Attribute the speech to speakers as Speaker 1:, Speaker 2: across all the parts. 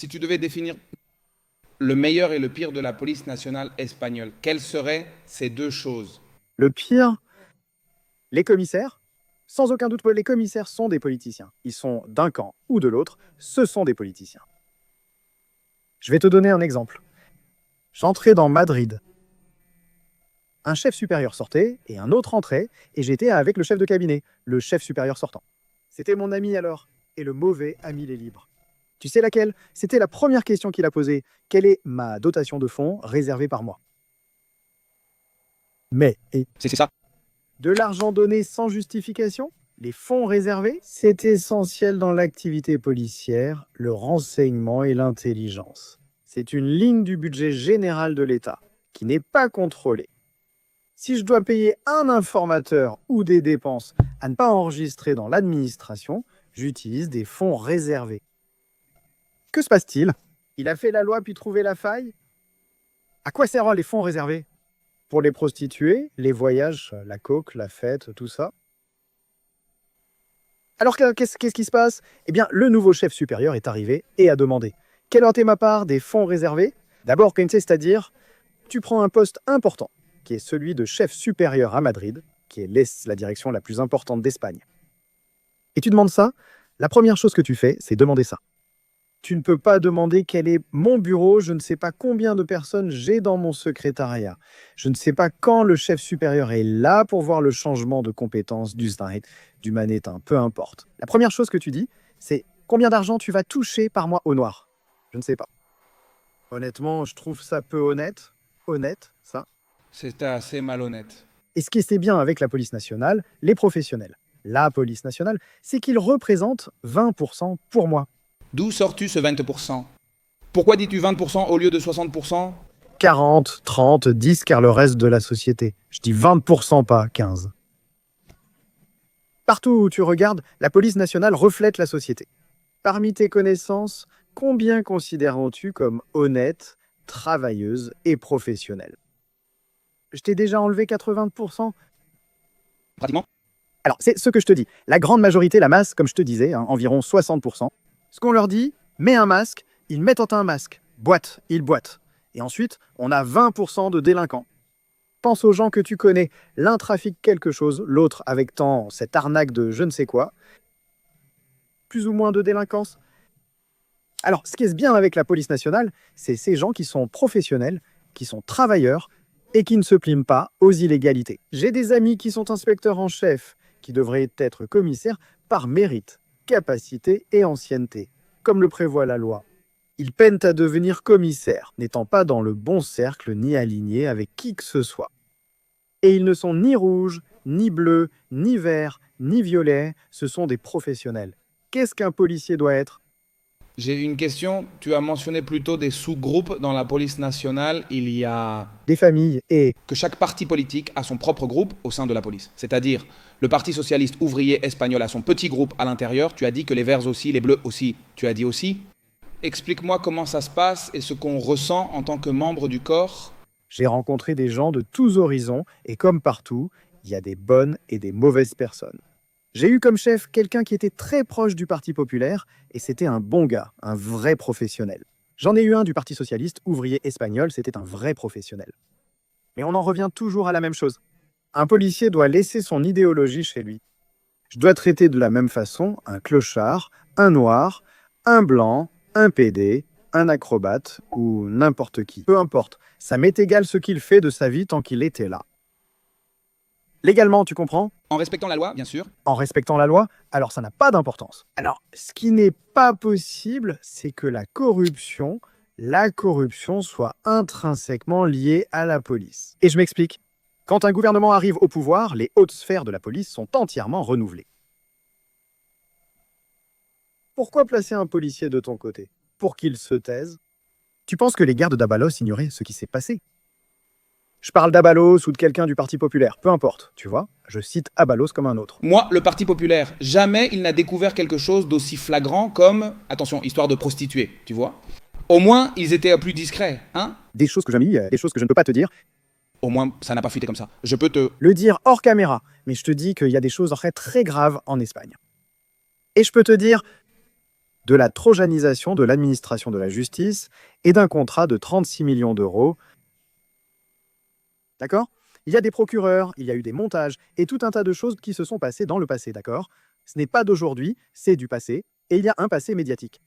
Speaker 1: Si tu devais définir le meilleur et le pire de la police nationale espagnole, quelles seraient ces deux choses?
Speaker 2: Le pire, les commissaires, sans aucun doute, les commissaires sont des politiciens. Ils sont d'un camp ou de l'autre, ce sont des politiciens. Je vais te donner un exemple. J'entrais dans Madrid. Un chef supérieur sortait et un autre entrait, et j'étais avec le chef de cabinet, le chef supérieur sortant. C'était mon ami alors, et le mauvais a mis les libres. Tu sais laquelle? C'était la première question qu'il a posée. Quelle est ma dotation de fonds réservée par mois? Mais, et
Speaker 1: C'est ça.
Speaker 2: de l'argent donné sans justification? Les fonds réservés? C'est essentiel dans l'activité policière, le renseignement et l'intelligence. C'est une ligne du budget général de l'État qui n'est pas contrôlée. Si je dois payer un informateur ou des dépenses à ne pas enregistrer dans l'administration, j'utilise des fonds réservés. Que se passe-t-il? Il a fait la loi puis trouvé la faille? À quoi servent les fonds réservés? Pour les prostituées, les voyages, la coke, la fête, tout ça. Alors qu'est-ce qui se passe? Eh bien, le nouveau chef supérieur est arrivé et a demandé: quelle est ma part des fonds réservés? D'abord, c'est-à-dire, tu prends un poste important, qui est celui de chef supérieur à Madrid, qui est la direction la plus importante d'Espagne. Et tu demandes ça, la première chose que tu fais, c'est demander ça. Tu ne peux pas demander quel est mon bureau, je ne sais pas combien de personnes j'ai dans mon secrétariat. Je ne sais pas quand le chef supérieur est là pour voir le changement de compétence du Znait, du Manétain, peu importe. La première chose que tu dis, c'est combien d'argent tu vas toucher par mois au noir. Je ne sais pas. Honnêtement, je trouve ça peu honnête. Honnête, ça.
Speaker 1: C'était assez malhonnête.
Speaker 2: Et ce qui est bien avec la police nationale, les professionnels, la police nationale, c'est qu'ils représentent 20% pour moi.
Speaker 1: D'où sors-tu ce 20%? Pourquoi dis-tu 20% au lieu de 60%?
Speaker 2: 40, 30, 10, car le reste de la société. Je dis 20%, pas 15. Partout où tu regardes, la police nationale reflète la société. Parmi tes connaissances, combien considères-tu comme honnête, travailleuse et professionnelle? Je t'ai déjà enlevé 80%.
Speaker 1: Pratiquement.
Speaker 2: Alors, c'est ce que je te dis. La grande majorité, la masse, comme je te disais, environ 60%. Ce qu'on leur dit, mets un masque, ils mettent un masque. Boite, ils boitent. Et ensuite, on a 20% de délinquants. Pense aux gens que tu connais. L'un trafique quelque chose, l'autre avec cette arnaque de je ne sais quoi. Plus ou moins de délinquance. Alors, ce qui est bien avec la police nationale, c'est ces gens qui sont professionnels, qui sont travailleurs et qui ne se plient pas aux illégalités. J'ai des amis qui sont inspecteurs en chef, qui devraient être commissaires par mérite, capacité et ancienneté, comme le prévoit la loi. Ils peinent à devenir commissaires, n'étant pas dans le bon cercle ni alignés avec qui que ce soit. Et ils ne sont ni rouges, ni bleus, ni verts, ni violets, ce sont des professionnels. Qu'est-ce qu'un policier doit être?
Speaker 1: J'ai une question. Tu as mentionné plutôt des sous-groupes dans la police nationale. Il y a
Speaker 2: Des familles et...
Speaker 1: que chaque parti politique a son propre groupe au sein de la police. C'est-à-dire, le Parti socialiste ouvrier espagnol a son petit groupe à l'intérieur. Tu as dit que les verts aussi, les bleus aussi. Tu as dit aussi. Explique-moi comment ça se passe et ce qu'on ressent en tant que membre du corps.
Speaker 2: J'ai rencontré des gens de tous horizons et comme partout, il y a des bonnes et des mauvaises personnes. J'ai eu comme chef quelqu'un qui était très proche du Parti populaire et c'était un bon gars, un vrai professionnel. J'en ai eu un du Parti socialiste ouvrier espagnol, c'était un vrai professionnel. Mais on en revient toujours à la même chose. Un policier doit laisser son idéologie chez lui. Je dois traiter de la même façon un clochard, un noir, un blanc, un PD, un acrobate ou n'importe qui. Peu importe, ça m'est égal ce qu'il fait de sa vie tant qu'il était là. Légalement, tu comprends?
Speaker 1: En respectant la loi, bien sûr.
Speaker 2: En respectant la loi, alors ça n'a pas d'importance. Alors, ce qui n'est pas possible, c'est que la corruption soit intrinsèquement liée à la police. Et je m'explique. Quand un gouvernement arrive au pouvoir, les hautes sphères de la police sont entièrement renouvelées. Pourquoi placer un policier de ton côté? Pour qu'il se taise? Tu penses que les gardes d'Abalos ignoraient ce qui s'est passé? Je parle d'Abalos ou de quelqu'un du Parti populaire, peu importe, tu vois, je cite Abalos comme un autre.
Speaker 1: Moi, le Parti populaire, jamais il n'a découvert quelque chose d'aussi flagrant comme, attention, histoire de prostituées, tu vois. Au moins, ils étaient plus discrets, hein?
Speaker 2: Des choses que j'ai mis, des choses que je ne peux pas te dire.
Speaker 1: Au moins, ça n'a pas fuité comme ça. Je peux te...
Speaker 2: Le dire hors caméra, mais je te dis qu'il y a des choses très graves en Espagne. Et je peux te dire, de la trojanisation de l'administration de la justice et d'un contrat de 36 millions d'euros. D'accord? Il y a des procureurs, il y a eu des montages et tout un tas de choses qui se sont passées dans le passé, d'accord? Ce n'est pas d'aujourd'hui, c'est du passé, et il y a un passé médiatique.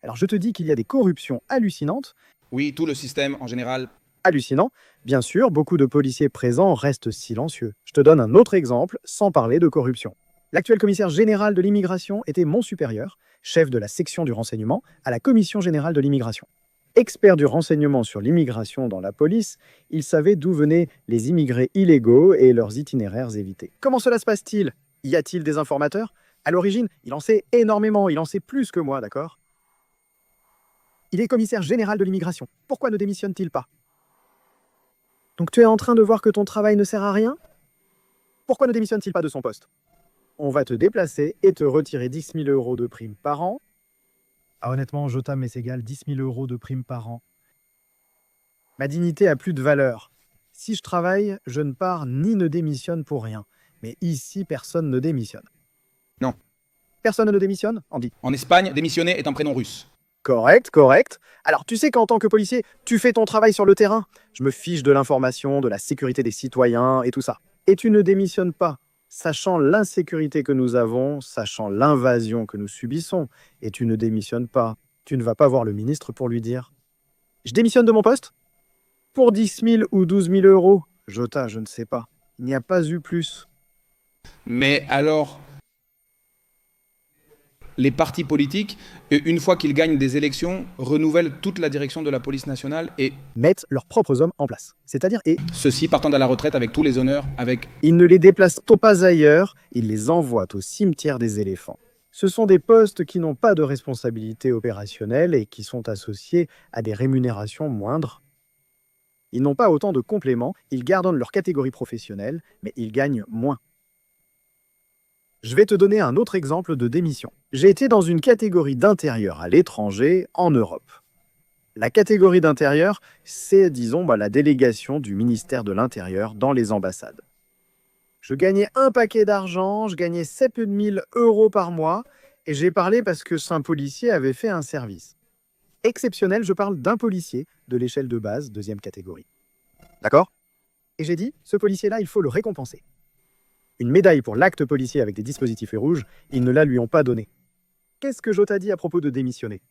Speaker 2: Alors je te dis qu'il y a des corruptions hallucinantes.
Speaker 1: Oui, tout le système en général.
Speaker 2: Hallucinant. Bien sûr, beaucoup de policiers présents restent silencieux. Je te donne un autre exemple, sans parler de corruption. L'actuel commissaire général de l'immigration était mon supérieur, chef de la section du renseignement à la Commission générale de l'immigration. Expert du renseignement sur l'immigration dans la police, il savait d'où venaient les immigrés illégaux et leurs itinéraires évités. Comment cela se passe-t-il? Y a-t-il des informateurs? À l'origine, il en sait énormément, il en sait plus que moi, d'accord? Il est commissaire général de l'immigration. Pourquoi ne démissionne-t-il pas? Donc tu es en train de voir que ton travail ne sert à rien? Pourquoi ne démissionne-t-il pas de son poste? On va te déplacer et te retirer 10 000 euros de prime par an. Ah honnêtement, Jota m'est égal, 10 000 euros de prime par an. Ma dignité a plus de valeur. Si je travaille, je ne pars ni ne démissionne pour rien. Mais ici, personne ne démissionne.
Speaker 1: Non.
Speaker 2: Personne ne démissionne, Andy?
Speaker 1: En Espagne, démissionner est un prénom russe.
Speaker 2: Correct, correct. Alors tu sais qu'en tant que policier, tu fais ton travail sur le terrain. Je me fiche de l'information, de la sécurité des citoyens et tout ça. Et tu ne démissionnes pas, sachant l'insécurité que nous avons, sachant l'invasion que nous subissons. Et tu ne démissionnes pas. Tu ne vas pas voir le ministre pour lui dire « Je démissionne de mon poste ?» Pour 10 000 ou 12 000 euros. Jota, je ne sais pas. Il n'y a pas eu plus.
Speaker 1: Mais alors, les partis politiques, une fois qu'ils gagnent des élections, renouvellent toute la direction de la police nationale et
Speaker 2: Mettent leurs propres hommes en place. C'est-à-dire,
Speaker 1: ceux-ci partant à la retraite avec tous les honneurs, avec...
Speaker 2: ils ne les déplacent pas ailleurs, ils les envoient au cimetière des éléphants. Ce sont des postes qui n'ont pas de responsabilité opérationnelle et qui sont associés à des rémunérations moindres. Ils n'ont pas autant de compléments, ils gardent leur catégorie professionnelle, mais ils gagnent moins. Je vais te donner un autre exemple de démission. J'ai été dans une catégorie d'intérieur à l'étranger, en Europe. La catégorie d'intérieur, c'est, disons, la délégation du ministère de l'Intérieur dans les ambassades. Je gagnais un paquet d'argent, je gagnais 7 000 euros par mois, et j'ai parlé parce que un policier avait fait un service. Exceptionnel, je parle d'un policier de l'échelle de base, deuxième catégorie. D'accord? Et j'ai dit, ce policier-là, il faut le récompenser. Une médaille pour l'acte policier avec des dispositifs rouges, ils ne la lui ont pas donnée. Qu'est-ce que Jota dit à propos de démissionner?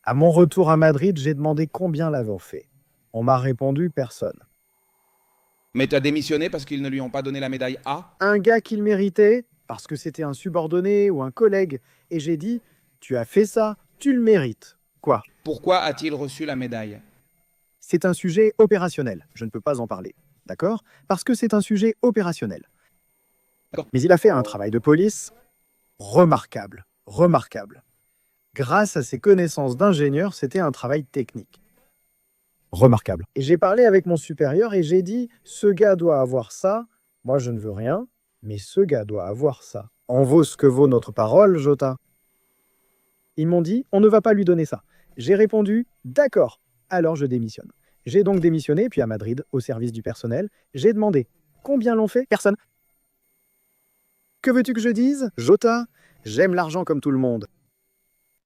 Speaker 2: À mon retour à Madrid, j'ai demandé combien l'avaient fait. On m'a répondu personne.
Speaker 1: Mais tu as démissionné parce qu'ils ne lui ont pas donné la médaille A?
Speaker 2: Un gars qu'il méritait, parce que c'était un subordonné ou un collègue, et j'ai dit, tu as fait ça, tu le mérites. Quoi?
Speaker 1: Pourquoi a-t-il reçu la médaille?
Speaker 2: C'est un sujet opérationnel, je ne peux pas en parler. D'accord? Parce que c'est un sujet opérationnel. Mais il a fait un travail de police remarquable, remarquable. Grâce à ses connaissances d'ingénieur, c'était un travail technique. Remarquable. Et j'ai parlé avec mon supérieur et j'ai dit, ce gars doit avoir ça, moi je ne veux rien, mais ce gars doit avoir ça. En vaut ce que vaut notre parole, Jota. Ils m'ont dit, on ne va pas lui donner ça. J'ai répondu, d'accord, alors je démissionne. J'ai donc démissionné, puis à Madrid, au service du personnel, j'ai demandé combien l'ont fait? Personne. Que veux-tu que je dise? Jota, j'aime l'argent comme tout le monde.